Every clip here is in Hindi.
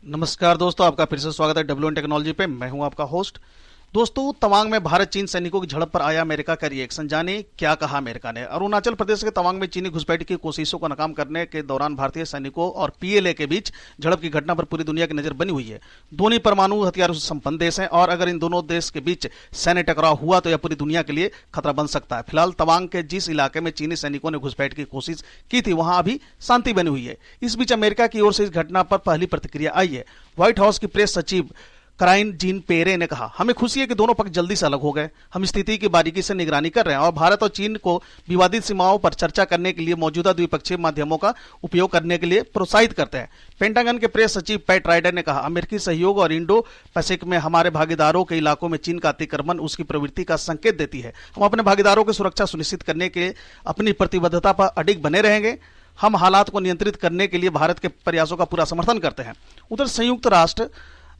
नमस्कार दोस्तों, आपका फिर से स्वागत है डब्ल्यू एन टेक्नोलॉजी पे। मैं हूं आपका होस्ट। दोस्तों, तवांग में भारत चीन सैनिकों की झड़प पर आया अमेरिका का रिएक्शन। जाने क्या कहा अमेरिका ने। अरुणाचल प्रदेश के तवांग में चीनी घुसपैठ की कोशिशों को नाकाम करने के दौरान भारतीय सैनिकों और पीएलए के बीच झड़प की घटना पर पूरी दुनिया की नजर बनी हुई है। दोनों परमाणु हथियारों से संपन्न देश हैं और अगर इन दोनों देश के बीच सैन्य टकराव हुआ तो यह पूरी दुनिया के लिए खतरा बन सकता है। फिलहाल तवांग के जिस इलाके में चीनी सैनिकों ने घुसपैठ की कोशिश की थी वहां अभी शांति बनी हुई है। इस बीच अमेरिका की ओर से इस घटना पर पहली प्रतिक्रिया आई है। व्हाइट हाउस की प्रेस सचिव कराइन जीन पेरे ने कहा, हमें खुशी है कि दोनों पक्ष जल्दी से अलग हो गए। हम स्थिति की बारीकी से निगरानी कर रहे हैं और भारत और चीन को विवादित सीमाओं पर चर्चा करने के लिए मौजूदा द्विपक्षीय माध्यमों का उपयोग करने के लिए प्रोत्साहित करते हैं। पेंटागन के प्रेस सचिव पैट राइडर ने कहा, अमेरिकी सहयोग और इंडो पैसिफिक में हमारे भागीदारों के इलाकों में चीन का अतिक्रमण उसकी प्रवृत्ति का संकेत देती है। हम अपने भागीदारों की सुरक्षा सुनिश्चित करने के अपनी प्रतिबद्धता पर अडिग बने रहेंगे। हम हालात को नियंत्रित करने के लिए भारत के प्रयासों का पूरा समर्थन करते हैं। उधर संयुक्त राष्ट्र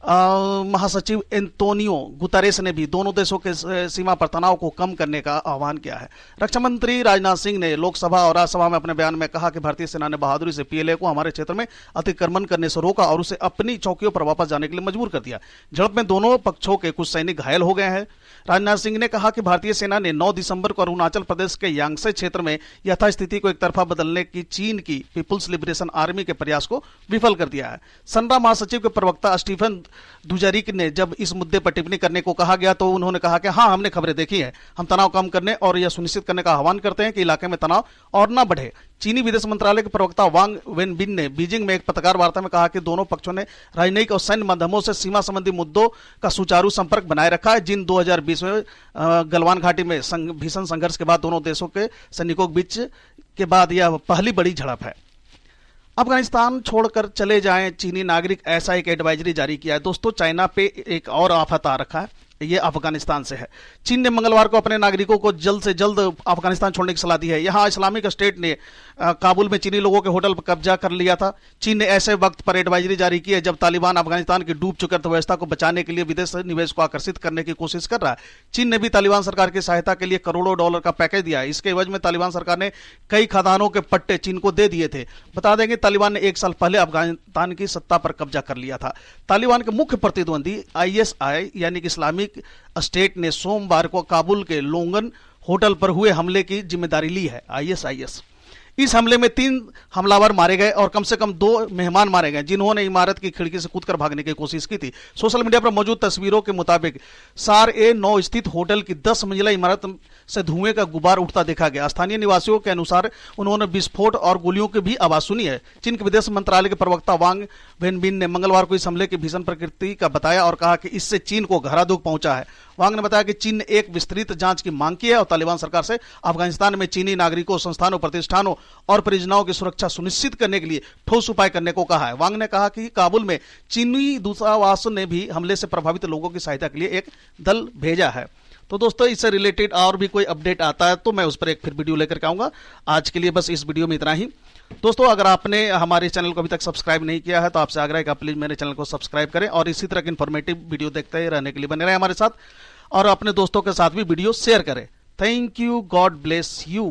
महासचिव एंटोनियो गुतरेस ने भी दोनों देशों के सीमा पर तनाव को कम करने का आह्वान किया है। रक्षा मंत्री राजनाथ सिंह ने लोकसभा और राज्यसभा में अपने बयान में कहा कि भारतीय सेना ने बहादुरी से पीएलए को हमारे क्षेत्र में अतिक्रमण करने से रोका और उसे अपनी चौकियों पर वापस जाने के लिए मजबूर कर दिया। झड़प में दोनों पक्षों के कुछ सैनिक घायल हो गए हैं। राजनाथ सिंह ने कहा कि भारतीय सेना ने 9 दिसंबर को अरुणाचल प्रदेश के यांगसे क्षेत्र में यथास्थिति को एक तरफा बदलने की चीन की पीपुल्स लिबरेशन आर्मी के प्रयास को विफल कर दिया है। संरा महासचिव के प्रवक्ता स्टीफन दुजारिक ने जब इस मुद्दे पर टिप्पणी करने को कहा गया तो उन्होंने कहा कि हाँ, हमने खबरें देखी हैं। हम तनाव कम करने और यह सुनिश्चित करने का आह्वान करते हैं कि इलाके में तनाव और न बढ़े। चीनी विदेश मंत्रालय के प्रवक्ता वांग वेनबिन ने बीजिंग में एक पत्रकार वार्ता में कहा कि दोनों पक्षों ने राजनयिक और सैन्य माध्यमों से सीमा संबंधी मुद्दों का सुचारू संपर्क बनाए रखा है, जिन 2020 में गलवान घाटी में भीषण संघर्ष के बाद दोनों देशों के सैनिकों के बीच के बाद यह पहली बड़ी झड़प है। अफगानिस्तान छोड़कर चले जाएं चीनी नागरिक, ऐसा एक एडवाइजरी जारी किया है। दोस्तों, चाइना पे एक और आफत आ रखा है, ये अफगानिस्तान से है। चीन ने मंगलवार को अपने नागरिकों को जल्द से जल्द अफगानिस्तान छोड़ने की सलाह दी है। यहां इस्लामिक स्टेट ने काबुल में चीनी लोगों के होटल पर कब्जा कर लिया था। चीन ने ऐसे वक्त पर एडवाइजरी जारी की है जब तालिबान अफगानिस्तान की डूब चुकी अर्थव्यवस्था को बचाने के लिए विदेश निवेश को आकर्षित करने की कोशिश कर रहा है। चीन ने भी तालिबान सरकार की सहायता के लिए करोड़ों डॉलर का पैकेज दिया है। इसके एवज में तालिबान सरकार ने कई खदानों के पट्टे चीन को दे दिए थे। बता देंगे, तालिबान ने 1 साल पहले अफगानिस्तान की सत्ता पर कब्जा कर लिया था। तालिबान के मुख्य प्रतिद्वंदी आईएसआई यानी कि इस्लामिक स्टेट ने सोमवार को काबुल के लोंगन होटल पर हुए हमले की जिम्मेदारी ली है। आईएसआईएस इस हमले में 3 हमलावर मारे गए और कम से कम 2 मेहमान मारे गए, जिन्होंने इमारत की खिड़की से कूदकर भागने की कोशिश की थी। सोशल मीडिया पर मौजूद तस्वीरों के मुताबिक SAR-A-9 स्थित होटल की 10 मंजिला इमारत से धुएं का गुबार उठता देखा गया। स्थानीय निवासियों के अनुसार उन्होंने विस्फोट और गोलियों की भी आवाज सुनी है। चीन के विदेश मंत्रालय के प्रवक्ता वांग वेनबिन ने मंगलवार को इस हमले की भीषण प्रकृति का बताया और कहा कि इससे चीन को गहरा दुख पहुंचा है। वांग ने बताया कि चीन ने एक विस्तृत जांच की मांग की है और तालिबान सरकार से अफगानिस्तान में चीनी नागरिकों, संस्थानों, प्रतिष्ठानों और परियोजनाओं की सुरक्षा सुनिश्चित करने के लिए ठोस उपाय करने को कहा है। वांग ने कहा कि काबुल में चीनी दूतावास ने भी हमले से प्रभावित लोगों की सहायता के लिए एक दल भेजा है। तो दोस्तों, इससे रिलेटेड और भी कोई अपडेट आता है तो मैं उस पर एक फिर वीडियो लेकर के आऊंगा। आज के लिए बस इस वीडियो में इतना ही। दोस्तों, अगर आपने हमारे चैनल को अभी तक सब्सक्राइब नहीं किया है तो आपसे आग्रह है कि आप प्लीज मेरे चैनल को सब्सक्राइब करें और इसी तरह के इन्फॉर्मेटिव वीडियो देखते रहने के लिए बने रहे हमारे साथ और अपने दोस्तों के साथ भी वीडियो शेयर करें। Thank you, God bless you.